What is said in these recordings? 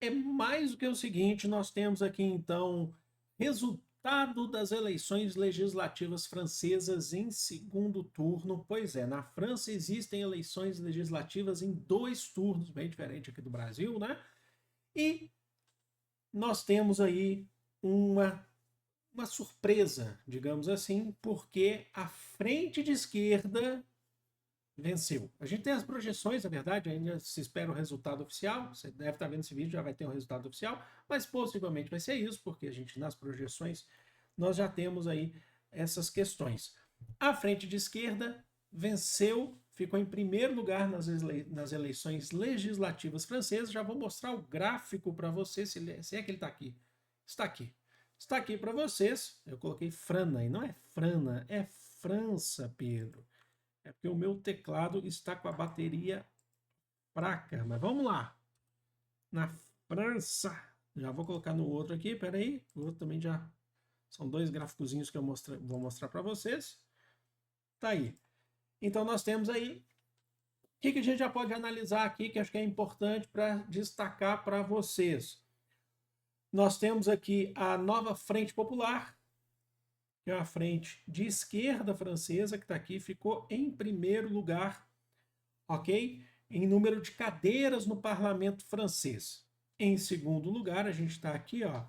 É mais do que o seguinte, nós temos aqui então resultado das eleições legislativas francesas em segundo turno. Pois é, na França existem eleições legislativas em dois turnos, bem diferente aqui do Brasil, né? E nós temos aí uma, uma surpresa, digamos assim, porque a frente de esquerda venceu. A gente tem as projeções, na verdade, ainda se espera o resultado oficial. Você deve estar vendo esse vídeo, já vai ter o resultado oficial, mas possivelmente vai ser isso, porque a gente, nas projeções, nós já temos aí essas questões. A frente de esquerda venceu, ficou em primeiro lugar nas eleições legislativas francesas. Já vou mostrar o gráfico para você, se é que ele está aqui. Está aqui. Está aqui para vocês. Eu coloquei Frana, e não é Frana, é França, Pedro. É porque o meu teclado está com a bateria fraca. Mas vamos lá. Na França. Já vou colocar no outro aqui, peraí. O outro também já. São dois gráficozinhos que eu vou mostrar para vocês. Tá aí. Então nós temos aí. O que a gente já pode analisar aqui, que acho que é importante para destacar para vocês? Nós temos aqui a nova Frente Popular, que é a frente de esquerda francesa, que está aqui, ficou em primeiro lugar, ok? Em número de cadeiras no parlamento francês. Em segundo lugar, a gente está aqui, ó,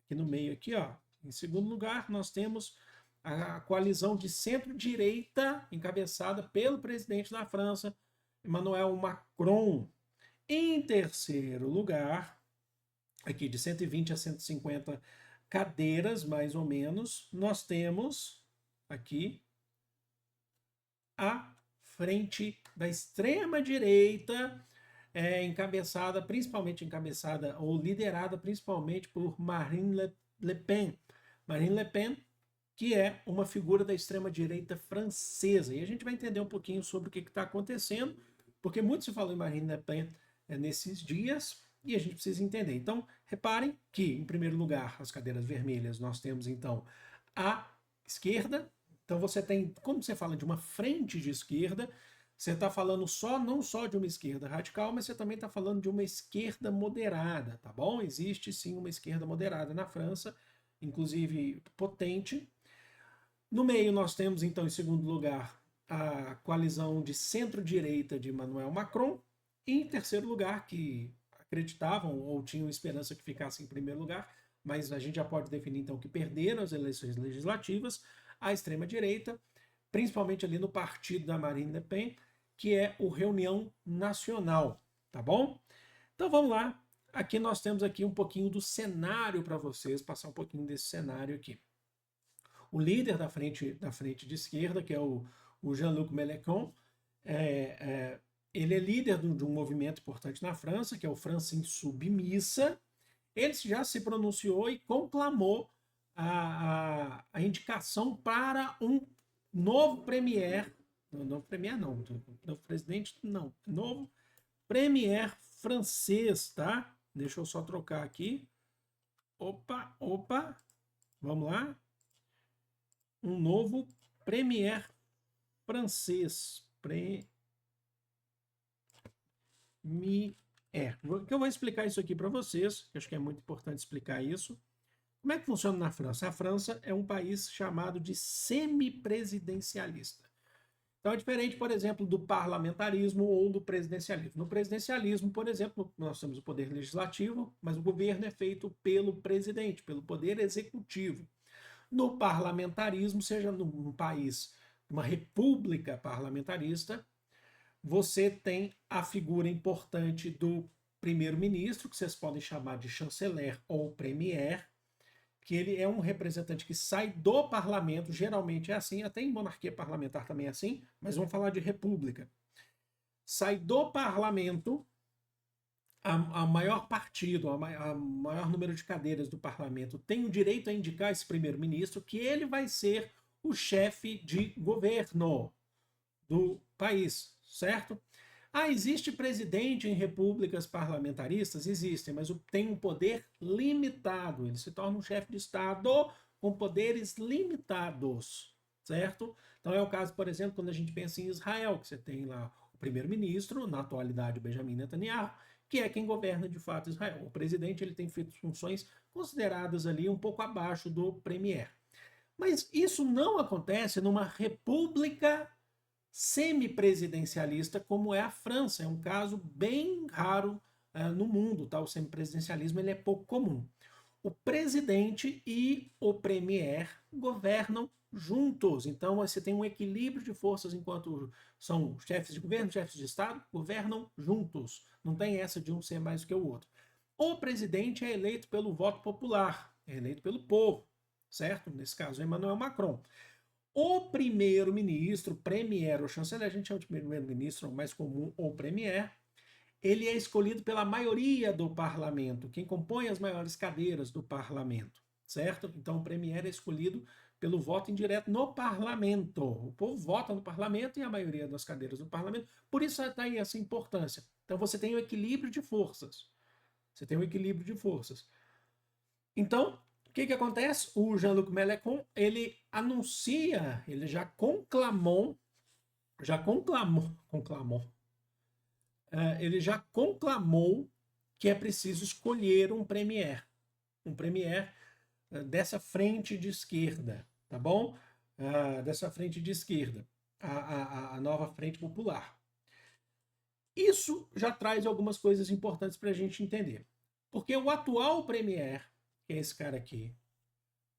aqui no meio aqui, ó. Em segundo lugar, nós temos a coalizão de centro-direita, encabeçada pelo presidente da França, Emmanuel Macron. Em terceiro lugar, aqui de 120 a 150 cadeiras, mais ou menos, nós temos aqui a frente da extrema direita, principalmente encabeçada ou liderada principalmente por Marine Le Pen. Marine Le Pen, que é uma figura da extrema direita francesa. E a gente vai entender um pouquinho sobre o que está acontecendo, porque muito se falou em Marine Le Pen nesses dias, e a gente precisa entender. Então, reparem que, em primeiro lugar, as cadeiras vermelhas, nós temos então a esquerda. Então você tem, como você fala de uma frente de esquerda, você está falando não só de uma esquerda radical, mas você também está falando de uma esquerda moderada, tá bom? Existe sim uma esquerda moderada na França, inclusive potente. No meio nós temos então em segundo lugar a coalizão de centro-direita de Emmanuel Macron, e em terceiro lugar, que acreditavam ou tinham esperança que ficasse em primeiro lugar, mas a gente já pode definir então que perderam as eleições legislativas, a extrema-direita, principalmente ali no partido da Marine Le Pen, que é o Reunião Nacional, tá bom? Então vamos lá, aqui nós temos aqui um pouquinho do cenário para vocês, passar um pouquinho desse cenário aqui. O líder da frente de esquerda, que é o Jean-Luc Mélenchon, ele é líder de um movimento importante na França, que é o França Insubmissa. Ele já se pronunciou e conclamou a indicação para um novo premier, novo premier não, novo presidente não, novo premier francês, tá? Deixa eu só trocar aqui. Opa, vamos lá. Um novo premier francês. Premier. Que eu vou explicar isso aqui para vocês, que acho que é muito importante explicar isso. Como é que funciona na França? A França é um país chamado de semipresidencialista. Então é diferente, por exemplo, do parlamentarismo ou do presidencialismo. No presidencialismo, por exemplo, nós temos o poder legislativo, mas o governo é feito pelo presidente, pelo poder executivo. No parlamentarismo, seja num país, uma república parlamentarista, você tem a figura importante do primeiro-ministro, que vocês podem chamar de chanceler ou premier, que ele é um representante que sai do parlamento, geralmente é assim, até em monarquia parlamentar também é assim, mas vamos falar de república. Sai do parlamento, a maior partido, a maior número de cadeiras do parlamento tem o direito a indicar esse primeiro-ministro, que ele vai ser o chefe de governo do país, certo? Ah, existe presidente em repúblicas parlamentaristas? Existem, mas tem um poder limitado. Ele se torna um chefe de Estado com poderes limitados, certo? Então é o caso, por exemplo, quando a gente pensa em Israel, que você tem lá o primeiro-ministro, na atualidade o Benjamin Netanyahu, que é quem governa de fato Israel. O presidente ele tem feito funções consideradas ali um pouco abaixo do premier. Mas isso não acontece numa república semipresidencialista como é a França. É um caso bem raro no mundo, tá? O semipresidencialismo ele é pouco comum. O presidente e o premier governam juntos. Então você tem um equilíbrio de forças enquanto são chefes de governo, chefes de Estado, governam juntos. Não tem essa de um ser mais do que o outro. O presidente é eleito pelo voto popular, é eleito pelo povo, certo? Nesse caso, Emmanuel Macron. O primeiro-ministro, premier ou chanceler, a gente chama de primeiro-ministro mais comum ou premier, ele é escolhido pela maioria do parlamento, quem compõe as maiores cadeiras do parlamento, certo? Então o premier é escolhido pelo voto indireto no parlamento. O povo vota no parlamento e a maioria das cadeiras do parlamento, por isso está aí essa importância. Então você tem o equilíbrio de forças. Você tem o equilíbrio de forças. Então, o que acontece? O Jean-Luc Mélenchon, ele anuncia, ele já conclamou, ele já conclamou que é preciso escolher um premier dessa frente de esquerda, tá bom? Dessa frente de esquerda, a nova frente popular. Isso já traz algumas coisas importantes para a gente entender. Porque o atual premier, que é esse cara aqui,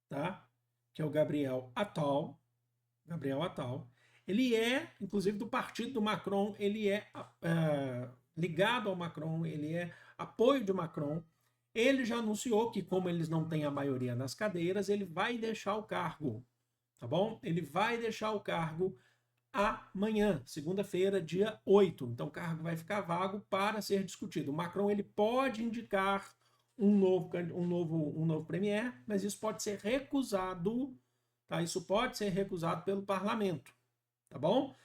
tá? Que é o Gabriel Attal, ele é, inclusive, do partido do Macron, ele é ligado ao Macron, ele é apoio de Macron. Ele já anunciou que, como eles não têm a maioria nas cadeiras, ele vai deixar o cargo, tá bom? Ele vai deixar o cargo amanhã, segunda-feira, dia 8. Então o cargo vai ficar vago para ser discutido. O Macron ele pode indicar um novo premier, mas isso pode ser recusado, tá? Isso pode ser recusado pelo parlamento, tá bom?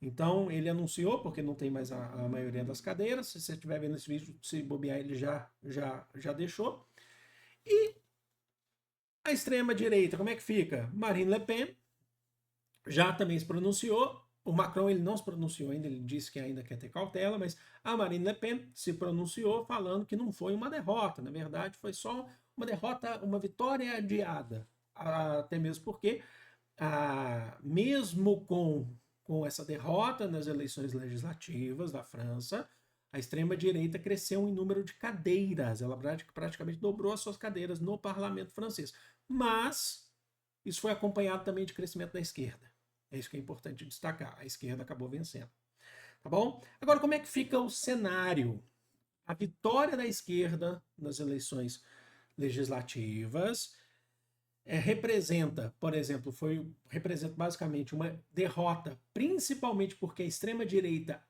Então ele anunciou, porque não tem mais a maioria das cadeiras. Se você estiver vendo esse vídeo, se bobear, ele já deixou. E a extrema direita, como é que fica? Marine Le Pen já também se pronunciou. O Macron ele não se pronunciou ainda, ele disse que ainda quer ter cautela, mas a Marine Le Pen se pronunciou falando que não foi uma derrota, na verdade foi só uma derrota, uma vitória adiada, até mesmo porque, mesmo com essa derrota nas eleições legislativas da França, a extrema-direita cresceu em número de cadeiras, ela praticamente dobrou as suas cadeiras no parlamento francês, mas isso foi acompanhado também de crescimento da esquerda. É isso que é importante destacar. A esquerda acabou vencendo. Tá bom? Agora, como é que fica o cenário? A vitória da esquerda nas eleições legislativas representa, por exemplo, representa basicamente uma derrota, principalmente porque a extrema-direita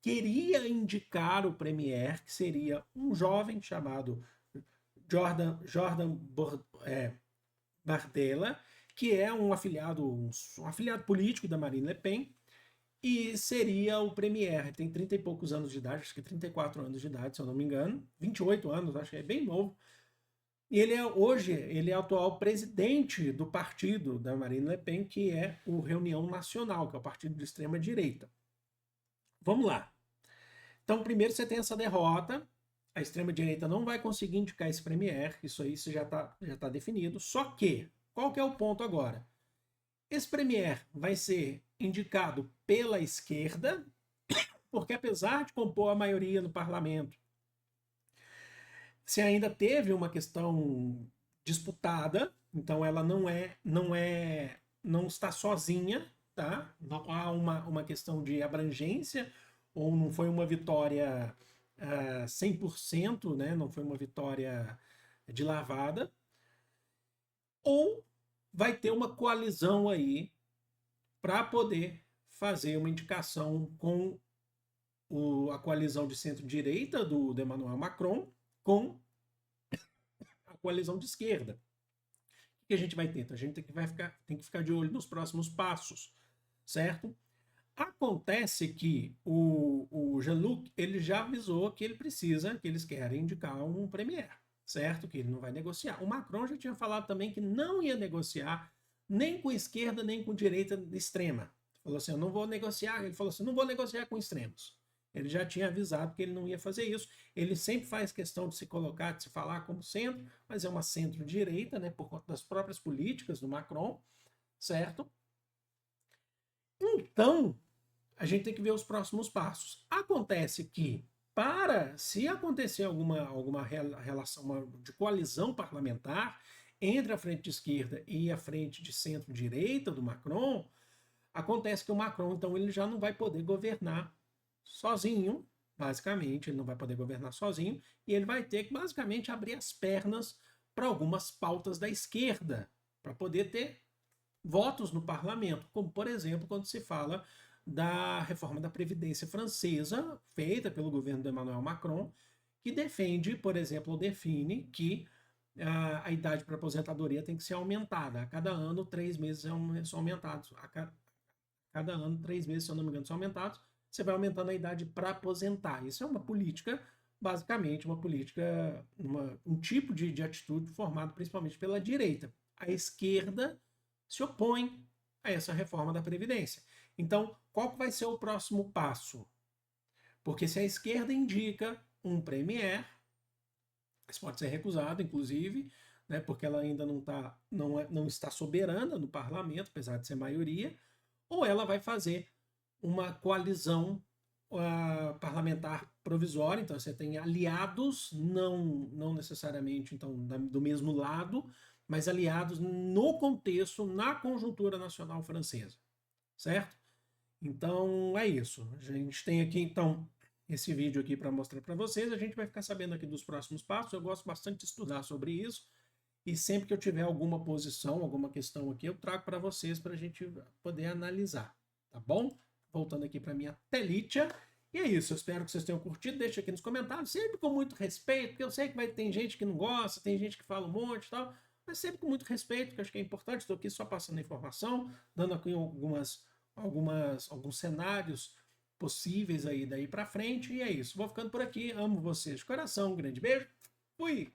queria indicar o premier, que seria um jovem chamado Jordan Bardella, que é um afiliado político da Marine Le Pen, e seria o premier. Tem 30 e poucos anos de idade, acho que 34 anos de idade, se eu não me engano, 28 anos, acho que é bem novo. E hoje ele é o atual presidente do partido da Marine Le Pen, que é o Reunião Nacional, que é o partido de extrema direita. Vamos lá. Então, primeiro você tem essa derrota, a extrema direita não vai conseguir indicar esse premier, isso aí já tá definido, só que qual que é o ponto agora? Esse premier vai ser indicado pela esquerda, porque apesar de compor a maioria no parlamento, se ainda teve uma questão disputada, então ela não está sozinha, tá? Não há uma questão de abrangência, ou não foi uma vitória 100%, né? Não foi uma vitória de lavada, ou vai ter uma coalizão aí para poder fazer uma indicação com a coalizão de centro-direita do Emmanuel Macron com a coalizão de esquerda. O que a gente vai ter? Então, a gente tem que ficar de olho nos próximos passos, certo? Acontece que o Jean-Luc ele já avisou que eles querem indicar um premier, certo? Que ele não vai negociar. O Macron já tinha falado também que não ia negociar nem com esquerda, nem com direita extrema. Ele falou assim, eu não vou negociar. Ele falou assim, não vou negociar com extremos. Ele já tinha avisado que ele não ia fazer isso. Ele sempre faz questão de se colocar, de se falar como centro, mas é uma centro-direita, né, por conta das próprias políticas do Macron, certo? Então, a gente tem que ver os próximos passos. Acontece que, se acontecer alguma relação de coalizão parlamentar entre a frente de esquerda e a frente de centro-direita do Macron, acontece que o Macron, então, ele já não vai poder governar sozinho, basicamente, ele não vai poder governar sozinho, e ele vai ter que, basicamente, abrir as pernas para algumas pautas da esquerda, para poder ter votos no parlamento, como, por exemplo, quando se fala da reforma da Previdência francesa, feita pelo governo de Emmanuel Macron, que defende, por exemplo, ou define que a idade para aposentadoria tem que ser aumentada. A cada ano, 3 meses são aumentados. Cada ano, 3 meses, se eu não me engano, são aumentados. Você vai aumentando a idade para aposentar. Isso é uma política, basicamente, uma política, um tipo de atitude formado principalmente pela direita. A esquerda se opõe a essa reforma da Previdência. Então, qual que vai ser o próximo passo? Porque se a esquerda indica um premier, isso pode ser recusado, inclusive, né, porque ela ainda não está soberana no parlamento, apesar de ser maioria, ou ela vai fazer uma coalizão parlamentar provisória, então você tem aliados, não necessariamente então, do mesmo lado, mas aliados no contexto, na conjuntura nacional francesa, certo? Então é isso. A gente tem aqui então esse vídeo aqui para mostrar para vocês. A gente vai ficar sabendo aqui dos próximos passos. Eu gosto bastante de estudar sobre isso e sempre que eu tiver alguma posição, alguma questão aqui, eu trago para vocês para a gente poder analisar, tá bom? Voltando aqui para minha telitia. E é isso, eu espero que vocês tenham curtido. Deixa aqui nos comentários, sempre com muito respeito, porque eu sei que tem gente que não gosta, tem gente que fala um monte e tal, mas sempre com muito respeito, que eu acho que é importante. Estou aqui só passando a informação, dando aqui alguns cenários possíveis aí daí para frente. E é isso, vou ficando por aqui. Amo vocês de coração, um grande beijo, fui!